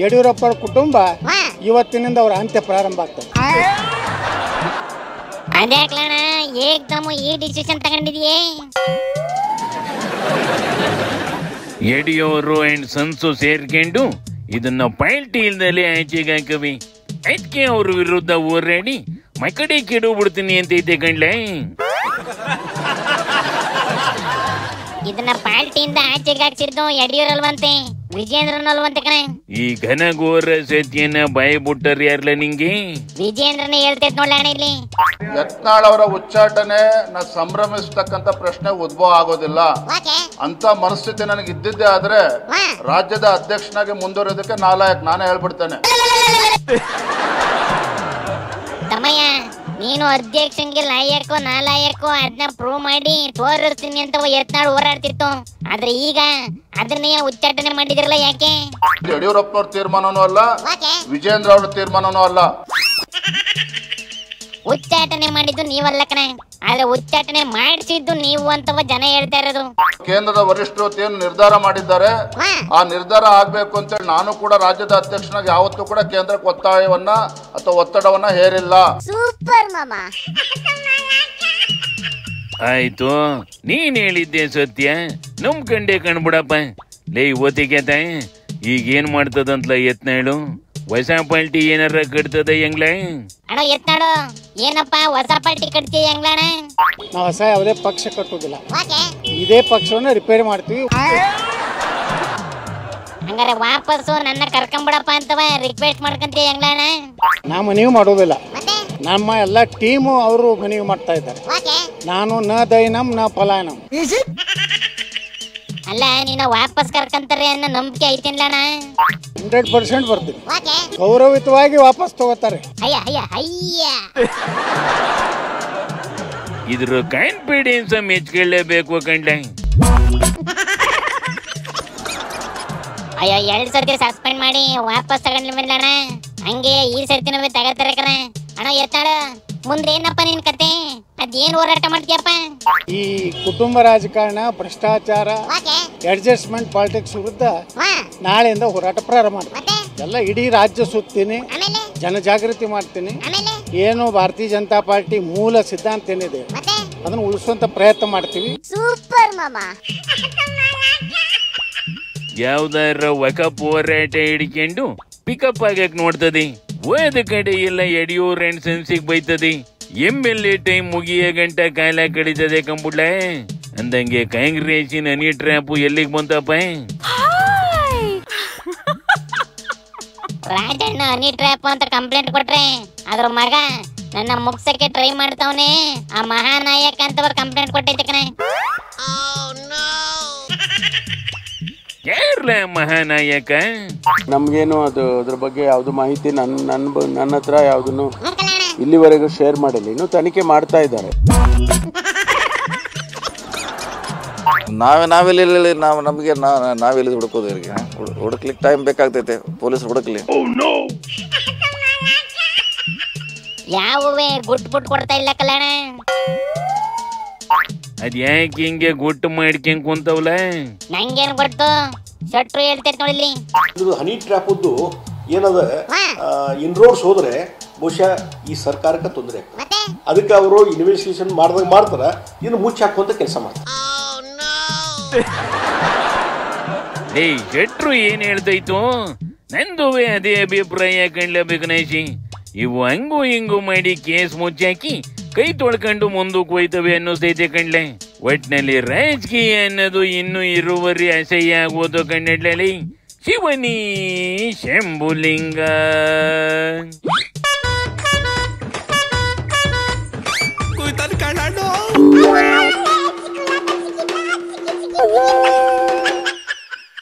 ಯಡಿಯೂರಪ್ಪರ ಕುಟುಂಬ ಇವತ್ತಿನಿಂದ ಅವರ ಅಂತ್ಯ ಪ್ರಾರಂಭ ಆಗ್ತದೆ. ಅದ್ಯಾಕ್ಲಣ ಏಕ್ದಮ್ ಈ ಡಿಸಿಷನ್ ತಗೊಂಡಿದ್ಯೇ? ಯಡಿಯೂರು ಅಂಡ್ ಸನ್ಸು ಸೇರ್ಕೊಂಡು ಇದನ್ನ ಪಾರ್ಟಿ ಇಲ್ದಲೆ ಆಚೆಗೆ ಹಾಕವಿ. ಅದಕ್ಕೆ ಅವ್ರ ವಿರುದ್ಧ ಹೋರಾಡಿ ಮಕಡೆ ಕೆಡು ಬಿಡ್ತೀನಿ ಅಂತ ಇದ್ದೆ ಕಣ್ಲೆ. ಇದನ್ನ ಪಾರ್ಟಿಯಿಂದ ಆಚೆಗೆ ಹಾಕ್ಸಿದ್ದು ಯಡಿಯೂರಲ್ವಂತೆ, ವಿಜೇಂದ್ರನಲ್ವಂತೆ ಕಣೆ. ಈ ಘನಘೋರ ಸತ್ಯನ ಬಾಯಿ ಬಿಟ್ಟರ್ ಯಾರ್ಲ ನಿಂಗೆ? ವಿಜೇಂದ್ರನೇ ಹೇಳ್ತೈತ್ ನೋಡ್ಲಣ್ಣ ಇಲ್ಲಿ. ಯತ್ನಾಳ್ ಅವರ ಉಚ್ಚಾಟನೆ ಸಂಭ್ರಮಿಸ್ತಕ್ಕಂತ ಪ್ರಶ್ನೆ ಉದ್ಭವ ಆಗೋದಿಲ್ಲ ಅಂತ ಮನಸ್ಥಿತಿ ನನಗೆ ಇದ್ದಿದ್ದೆ ಆದ್ರೆ ರಾಜ್ಯದ ಅಧ್ಯಕ್ಷನಾಗಿ ಮುಂದುವರಿಯೋದಕ್ಕೆ ನಾನೇ ಹೇಳ್ಬಿಡ್ತೇನೆ. ತಮ್ಮಯ್ಯ, ನೀನು ಅಧ್ಯಕ್ಷಂಗೆ ಲಾಯಕ್ಕೋ ನಾಲಾಯಕ್ಕೋ ಅದನ್ನ ಪ್ರೂವ್ ಮಾಡಿ ತೋರಿಸ್ತೀನಿ ಅಂತ ಯತ್ನಾಳ್ ಹೋರಾಡ್ತಿತ್ತು. ಆದ್ರೆ ಈಗ ಅದನ್ನೇ ಉಚ್ಚಾಟನೆ ಮಾಡಿದಿರಲ್ಲ, ಯಾಕೆ? ಯಡಿಯೂರಪ್ಪ ಅವ್ರ ತೀರ್ಮಾನನೂ ಅಲ್ಲ, ವಿಜೇಂದ್ರ ಅವ್ರ ತೀರ್ಮಾನನೂ ಅಲ್ಲ. ಉಚ್ಚಾಟನೆ ಮಾಡಿದ್ದು ನೀವಲ್ಲ ಕಣೆ, ಆದ್ರೆ ಉಚ್ಚಾಟನೆ ಮಾಡಿಸಿದ್ದು ನೀವು ಅಂತವ ಜನ ಹೇಳ್ತಾ ಇರೋದು. ಕೇಂದ್ರದ ವರಿಷ್ಠರು ಏನು ನಿರ್ಧಾರ ಮಾಡಿದ್ದಾರೆ ಆ ನಿರ್ಧಾರ ಆಗ್ಬೇಕು ಅಂತೇಳಿ ನಾನು ಕೂಡ ರಾಜ್ಯದ ಅಧ್ಯಕ್ಷನಾಗಿ ಯಾವತ್ತೂ ಕೂಡ ಕೇಂದ್ರಕ್ಕೆ ಒತ್ತಾಯವನ್ನ ಅಥವಾ ಒತ್ತಡವನ್ನ ಹೇರಿಲ್ಲ. ಸೂಪರ್ ಮಾಮಾ. ಆಯ್ತು, ನೀನ್ ಹೇಳಿದ್ದೆ ಸತ್ಯ, ನಮ್ ಕಂಡೆ ಕಣ್ಬಿಡಪ್ಪ. ಲೇ ಓದಿಗೆತ ಈಗ ಏನ್ ಮಾಡ್ತದಂತಲ ಯತ್ನಾಳು? ಹೊಸ ಪಾರ್ಟಿ ಏನಾರ ಕಟ್ತದ ಹೆಂಗ್ಲ? ಅಣ್ಣ ಯತ್ನಾಳು, ಏನಪ್ಪ ಹೊಸ ಪಾರ್ಟಿ ಕಟ್ತೀಯ ಹೆಂಗ್ಲಣ್ಣ? ನಾವು ಹೊಸ ಯಾವುದೇ ಪಕ್ಷ ಕಟ್ಟುವುದಿಲ್ಲ, ಇದೇ ಪಕ್ಷವನ್ನ ರಿಪೇರಿ ಮಾಡ್ತೀವಿ. ಹಂಗಾರೆ ವಾಪಸ್ಸು ನನ್ನ ಕರ್ಕೊಂಬಿಡಪ್ಪ ಅಂತವ ರಿಕ್ವೆಸ್ಟ್ ಮಾಡ್ಕೊಂತೀಯ ಹೆಂಗ್ಲಣ್ಣ? ನಾ ಮನವಿ ಮಾಡೋದಿಲ್ಲ, ನಮ್ಮ ಎಲ್ಲ ಟೀಮು ಅವರು ಮನವಿ ಮಾಡ್ತಾ ಇದ್ದಾರೆ. ನಾನು ನ ದೈನಂ ನ ಪಲಾಯನಂ. ಅಲ್ಲ, ನೀನು ವಾಪಸ್ ಕರ್ಕಂತಾರೆ ಅನ್ನೋ ನಂಬಿಕೆ ಐತಿನ್ಲಣ್ಣ? 100% ಬರ್ತೀನಿ. ಗೌರವಿತವಾಗಿ ವಾಪಸ್ ತಗೋತಾರೆ. ಅಯ್ಯ ಅಯ್ಯ ಅಯ್ಯ, ಇದ್ರ ಕಾನ್ಫಿಡೆನ್ಸ್ ಮೆಚ್ಕೊಳ್ಳೇಬೇಕು ಕಂಡ್ಲೆ. ಅಯ್ಯೋ, 2 ಸರ್ತಿ ಸಸ್ಪೆಂಡ್ ಮಾಡಿ ವಾಪಸ್ ತಗೊಂಡ್ಲಣ್ಣ. ಹಂಗೆ ಈ ಸರ್ತಿನೂ ತಗೋತಾರೆ ಕಣ. ಅಣ್ಣ ಯತ್ನಾಳ, ಮುಂದೆ ಏನಪ್ಪ ನಿನ್ ಕತೆ? ಅದೇನ್ ಹೋರಾಟ ಮಾಡ್ತೀಯಪ್ಪ? ಈ ಕುಟುಂಬ ರಾಜಕಾರಣ, ಭ್ರಷ್ಟಾಚಾರ, ಅಡ್ಜಸ್ಟ್ಮೆಂಟ್ ಪಾಲಿಟಿಕ್ಸ್ ವಿರುದ್ಧ ನಾಳೆಯಿಂದ ಹೋರಾಟ ಪ್ರಾರಂಭ ಮಾಡ್ತೀನಿ. ಎಲ್ಲ ಇಡೀ ರಾಜ್ಯ ಸುತ್ತೀನಿ, ಜನಜಾಗೃತಿ ಮಾಡ್ತೀನಿ. ಏನು ಭಾರತೀಯ ಜನತಾ ಪಾರ್ಟಿ ಮೂಲ ಸಿದ್ಧಾಂತ ಏನಿದೆ ಅದನ್ನು ಉಳಿಸುವಂತ ಪ್ರಯತ್ನ ಮಾಡ್ತೀವಿ. ಸೂಪರ್ ಮಾಮಾ. ಯಾವ್ದಾರ ವಕಪ್ ಹೋರಾಟ ಹಿಡ್ಕೊಂಡು ಪಿಕಪ್ ಆಗಕ್ ನೋಡ್ತದೆ. ಹೋದ ಕಡೆ ಎಲ್ಲ ಯಡಿಯೂರ್ ಅಂಡ್ ಸನ್ಸಿಗೆ ಬೈತದೆ. MLA ಟೈಮ್ ಮುಗಿಯ ಗಂಟ ಕಾಲ ಕಡಿತದೆ ಕಂಬುಡ್ಲ ಅಂದಂಗೆ ಕಾಂಗ್ರೆಸ್ಸಿನ ಹನಿ ಟ್ರ್ಯಾಪು ಎಲ್ಲಿಗೆ ಬಂತಪ್ಪ? ರಾಜಣ್ಣ ಹನಿ ಟ್ರ್ಯಾಪ್ ಅಂತ ಕಂಪ್ಲೇಂಟ್ ಕೊಟ್ರೆ ಅದ್ರ ಮಗ ನನ್ನ ಮುಗ್ಸಕ್ಕೆ ಟ್ರೈ ಮಾಡ್ತಾವನೆ. ಆ ಮಹಾನಾಯಕ ಅಂತವ್ರ ಕಂಪ್ಲೇಂಟ್ ಕೊಟ್ಟೈತೆ ಕಣೆ. ಯಾರ್ಲ ಮಹಾನಾಯಕ? ನಮ್ಗೇನು ಅದ್ರ ಬಗ್ಗೆ ಯಾವ್ದು ಮಾಹಿತಿ ನನ್ನ ಹತ್ರ ಯಾವ್ದನ್ನು ಇಲ್ಲಿವರೆಗೂ ಶೇರ್ ಮಾಡಿಲ್ಲ. ಇನ್ನು ತನಿಖೆ ಮಾಡ್ತಾ ಇದ್ದಾರೆ. ನಾವೆಲ್ಲಿ ಹುಡುಕೋದು? ಹುಡುಕ್ಲಿಕ್ಕೆ ಟೈಮ್ ಬೇಕಾಗ್ತೈತೆ, ಪೊಲೀಸ್ ಹುಡುಕ್ಲಿ. ಯಾವುವೇ ಗುಟ್ ಕೊಡ್ತಾ ಇಲ್ಲ ಕಲ್ಯಾಣ. ಅದ್ ಯಾಕೆ ಹಿಂಗೆ ಗುಟ್ಟು ಮಾಡ್ಕೊಂಡ್ ಕುಂತವ್ಲ? ನಂಗೇನ್ ಗೊತ್ತು, ಶೆಟ್ರು ಹೇಳ್ತೈತೆ ನೋಡಿಲ್ಲಿ. ಹನಿ ಟ್ರ್ಯಾಪದ್ದು ಏನದ ಇನ್ರೋಡ್ಸ್ ಹೋದ್ರೆ ಬಹುಶಃ ಈ ಸರ್ಕಾರಕ್ಕೆ ತೊಂದರೆ ಆಗ್ತದೆ. ಅದಕ್ಕೆ ಅವರು ಇನ್ವೆಸ್ಟಿಗೇಷನ್ ಮಾಡ್ತಾರ, ಇನ್ನು ಮುಚ್ಚಿ ಹಾಕುವಂತ ಕೆಲಸ ಮಾಡ್ತಾರೆ. ಶೆಟ್ರು ಏನ್ ಹೇಳ್ತೈತು? ನಂದುವೆ ಅದೇ ಅಭಿಪ್ರಾಯ ಕಣ್ಲೇಬೇಕು ನೈಸಿ. ಇವು ಹಂಗು ಹಿಂಗು ಮಾಡಿ ಕೇಸ್ ಮುಚ್ಚಾಕಿ ಕೈ ತೊಳ್ಕೊಂಡು ಮುಂದಕ್ಕೆ ಹೋಯ್ತವೆ ಅನ್ನಿಸ್ತೈತೆ ಕಣ್ಲೆ. ಒಟ್ನಲ್ಲಿ ರಾಜಕೀಯ ಅನ್ನೋದು ಇನ್ನು ಇರುವರಿ ಅಸಹ್ಯ ಆಗೋದು ಕಣ್ಣಡ್ಲಲ್ಲಿ. ಶಿವನಿ ಶಂಭುಲಿಂಗ. Oh